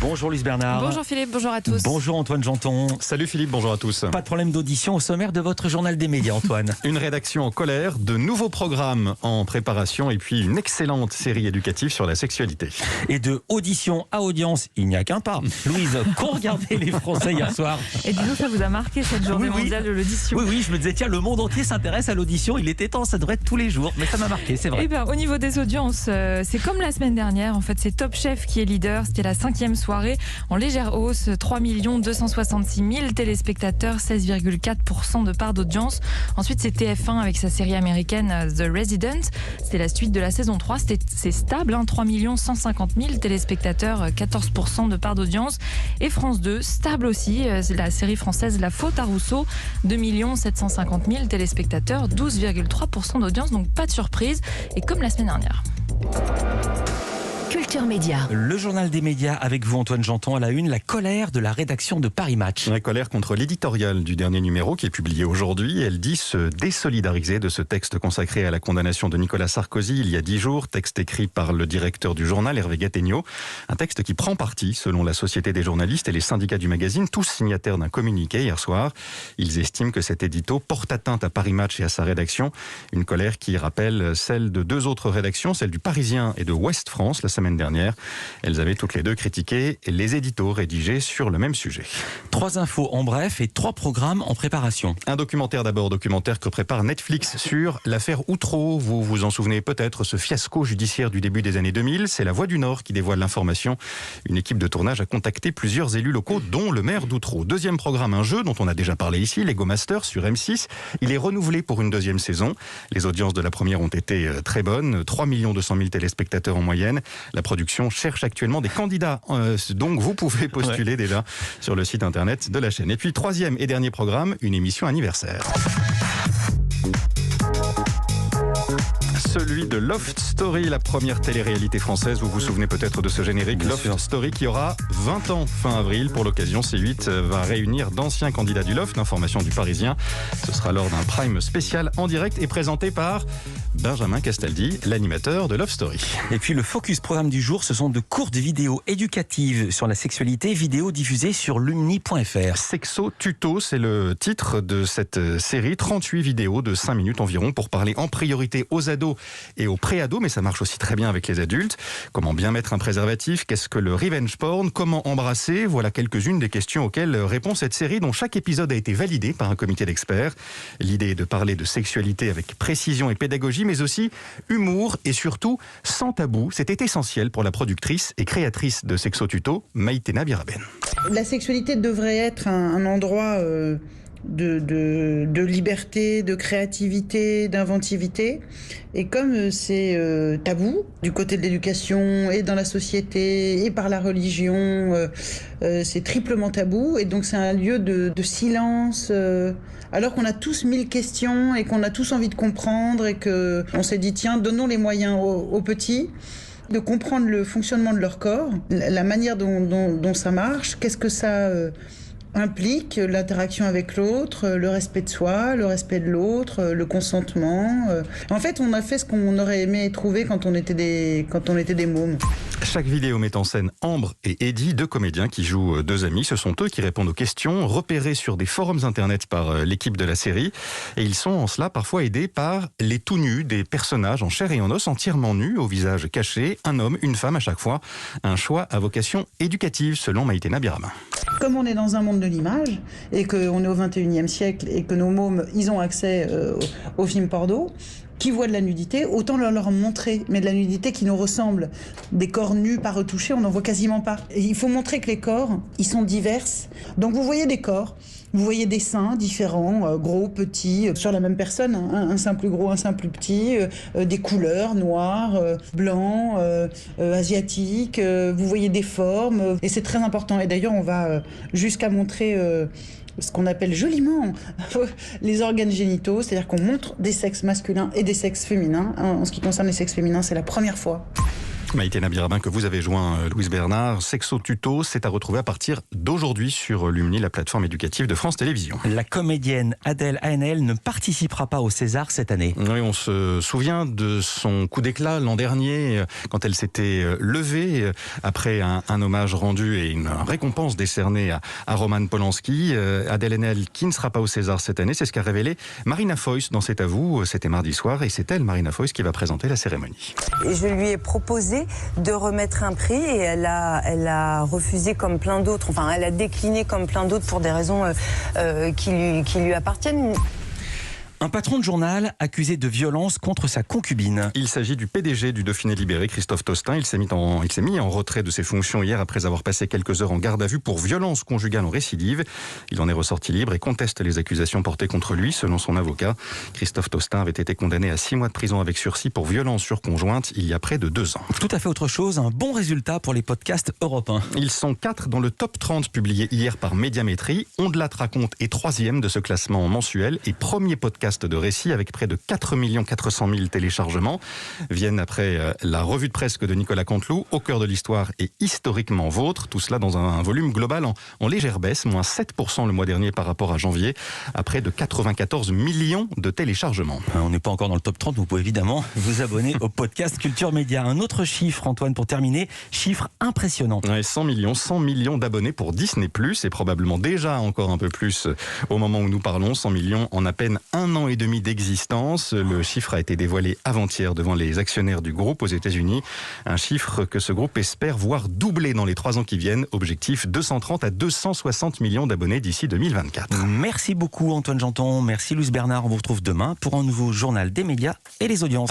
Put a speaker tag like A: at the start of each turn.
A: Bonjour Luce Bernard.
B: Bonjour Philippe, bonjour à tous.
A: Bonjour Antoine Janton.
C: Salut Philippe, bonjour à tous.
A: Pas de problème d'audition au sommaire de votre journal des médias, Antoine.
C: Une rédaction en colère, de nouveaux programmes en préparation et puis une excellente série éducative sur la sexualité.
A: Et de audition à audience, il n'y a qu'un pas. Louise, qu'ont regardé les Français hier soir?
B: Et dis-donc, ça vous a marqué cette journée mondiale de l'audition?
A: Oui, je me disais, tiens, le monde entier s'intéresse à l'audition. Il était temps, ça devrait être tous les jours. Mais ça m'a marqué, c'est vrai.
B: Eh bien, au niveau des audiences, c'est comme la semaine dernière. En fait, c'est Top Chef qui est leader. C'était la 5e soirée en légère hausse. 3 266 000 téléspectateurs, 16,4% de part d'audience. Ensuite, c'est TF1 avec sa série américaine The Resident. C'est la suite de la saison 3. C'est stable, 3 150 000 téléspectateurs, 14% de part d'audience. Et France 2, stable aussi. C'est la série française La Faute à Rousseau. 2 750 000 téléspectateurs, 12,3% d'audience. Donc pas de surprise. Et comme la semaine dernière.
D: Culture Média.
A: Le journal des médias avec vous, Antoine Janton, à la une, la colère de la rédaction de Paris Match.
C: La colère contre l'éditorial du dernier numéro qui est publié aujourd'hui. Elle dit se désolidariser de ce texte consacré à la condamnation de Nicolas Sarkozy il y a 10 jours. Texte écrit par le directeur du journal, Hervé Gattegno. Un texte qui prend parti, selon la Société des journalistes et les syndicats du magazine, tous signataires d'un communiqué hier soir. Ils estiment que cet édito porte atteinte à Paris Match et à sa rédaction. Une colère qui rappelle celle de 2 autres rédactions, celle du Parisien et de Ouest France la semaine dernière. Elles avaient toutes les 2 critiqué les éditos rédigés sur le même sujet.
A: 3 infos en bref et 3 programmes en préparation.
C: Un documentaire d'abord, documentaire que prépare Netflix sur l'affaire Outreau. Vous vous en souvenez peut-être, ce fiasco judiciaire du début des années 2000. C'est La Voix du Nord qui dévoile l'information. Une équipe de tournage a contacté plusieurs élus locaux, dont le maire d'Outreau. Deuxième programme, un jeu dont on a déjà parlé ici, Lego Master sur M6. Il est renouvelé pour une 2e saison. Les audiences de la première ont été très bonnes, 3 200 000 téléspectateurs en moyenne. La production cherche actuellement des candidats, donc vous pouvez postuler déjà sur le site internet de la chaîne. Et puis 3e et dernier programme, une émission anniversaire. Celui de Loft Story, la première télé-réalité française. Vous vous souvenez peut-être de ce générique.
A: Bien
C: Loft
A: sûr.
C: Story qui aura 20 ans fin avril. Pour l'occasion, C8 va réunir d'anciens candidats du Loft. L'information du Parisien. Ce sera lors d'un prime spécial en direct et présenté par Benjamin Castaldi, l'animateur de Loft Story.
A: Et puis le focus programme du jour, ce sont de courtes vidéos éducatives sur la sexualité, vidéos diffusées sur lumni.fr.
C: Sexo Tuto, c'est le titre de cette série. 38 vidéos de 5 minutes environ pour parler en priorité aux ados et aux pré-ados, mais ça marche aussi très bien avec les adultes. Comment bien mettre un préservatif? Qu'est-ce que le revenge porn? Comment embrasser? Voilà quelques-unes des questions auxquelles répond cette série dont chaque épisode a été validé par un comité d'experts. L'idée est de parler de sexualité avec précision et pédagogie, mais aussi humour et surtout sans tabou. C'était essentiel pour la productrice et créatrice de Sexo Tuto, Maïtena Biraben.
E: La sexualité devrait être un endroit de liberté, de créativité, d'inventivité. Et comme c'est tabou du côté de l'éducation et dans la société et par la religion, c'est triplement tabou. Et donc c'est un lieu de silence. Alors qu'on a tous 1000 questions et qu'on a tous envie de comprendre et qu'on s'est dit tiens, donnons les moyens aux petits de comprendre le fonctionnement de leur corps, la manière dont ça marche, qu'est-ce que ça implique, l'interaction avec l'autre, le respect de soi, le respect de l'autre, le consentement. En fait, on a fait ce qu'on aurait aimé trouver quand on était des mômes.
C: Chaque vidéo met en scène Ambre et Eddie, 2 comédiens qui jouent 2 amis. Ce sont eux qui répondent aux questions, repérés sur des forums internet par l'équipe de la série. Et ils sont en cela parfois aidés par les tout nus des personnages en chair et en os, entièrement nus, au visage caché. Un homme, une femme à chaque fois. Un choix à vocation éducative, selon Maïtena Biraben.
E: Comme on est dans un monde de l'image et qu'on est au 21e siècle et que nos mômes, ils ont accès aux films porno, qui voient de la nudité, autant leur montrer, mais de la nudité qui nous ressemble. Des corps nus, pas retouchés, on n'en voit quasiment pas. Et il faut montrer que les corps, ils sont divers. Donc vous voyez des corps, vous voyez des seins différents, gros, petits, sur la même personne, hein, un sein plus gros, un sein plus petit, des couleurs, noirs, blancs, asiatiques, vous voyez des formes, et c'est très important. Et d'ailleurs, on va jusqu'à montrer ce qu'on appelle joliment les organes génitaux, c'est-à-dire qu'on montre des sexes masculins et des sexes féminins. En ce qui concerne les sexes féminins, c'est la première fois.
C: Maïté Nabirabin, que vous avez joint, Louise Bernard. Sexo Tuto, c'est à retrouver à partir d'aujourd'hui sur Lumni, la plateforme éducative de France Télévisions.
A: La comédienne Adèle Haenel ne participera pas au César cette année.
C: Oui, on se souvient de son coup d'éclat l'an dernier, quand elle s'était levée après un hommage rendu et une récompense décernée à Roman Polanski. Adèle Haenel, qui ne sera pas au César cette année, c'est ce qu'a révélé Marina Foïs dans C'est à vous. C'était mardi soir et c'est elle, Marina Foïs, qui va présenter la cérémonie.
D: Je lui ai proposé de remettre un prix et elle a refusé comme plein d'autres, enfin elle a décliné comme plein d'autres pour des raisons qui lui appartiennent.
A: Un patron de journal accusé de violence contre sa concubine.
C: Il s'agit du PDG du Dauphiné Libéré, Christophe Tostin. Il s'est mis en retrait de ses fonctions hier après avoir passé quelques heures en garde à vue pour violence conjugale en récidive. Il en est ressorti libre et conteste les accusations portées contre lui. Selon son avocat, Christophe Tostin avait été condamné à 6 mois de prison avec sursis pour violence sur conjointe il y a près de 2 ans.
A: Tout à fait autre chose, un bon résultat pour les podcasts européens.
C: Ils sont 4 dans le top 30 publié hier par Médiamétrie. On de la raconte est 3e de ce classement mensuel et premier podcast de récit avec près de 4 400 000 téléchargements. Viennent après la revue de presse de Nicolas Canteloup, Au cœur de l'histoire et historiquement vôtre. Tout cela dans un volume global en légère baisse, moins 7% le mois dernier par rapport à janvier, à près de 94 millions de téléchargements.
A: On n'est pas encore dans le top 30, vous pouvez évidemment vous abonner au podcast Culture Média. Un autre chiffre, Antoine, pour terminer, chiffre impressionnant.
C: Ouais, 100 millions d'abonnés pour Disney+, et probablement déjà encore un peu plus au moment où nous parlons, 100 millions en à peine 1 an et demi d'existence. Le chiffre a été dévoilé avant-hier devant les actionnaires du groupe aux États-Unis. Un chiffre que ce groupe espère voir doubler dans les 3 ans qui viennent. Objectif 230 à 260 millions d'abonnés d'ici 2024.
A: Merci beaucoup Antoine Janton, merci Louise Bernard. On vous retrouve demain pour un nouveau journal des médias et les audiences.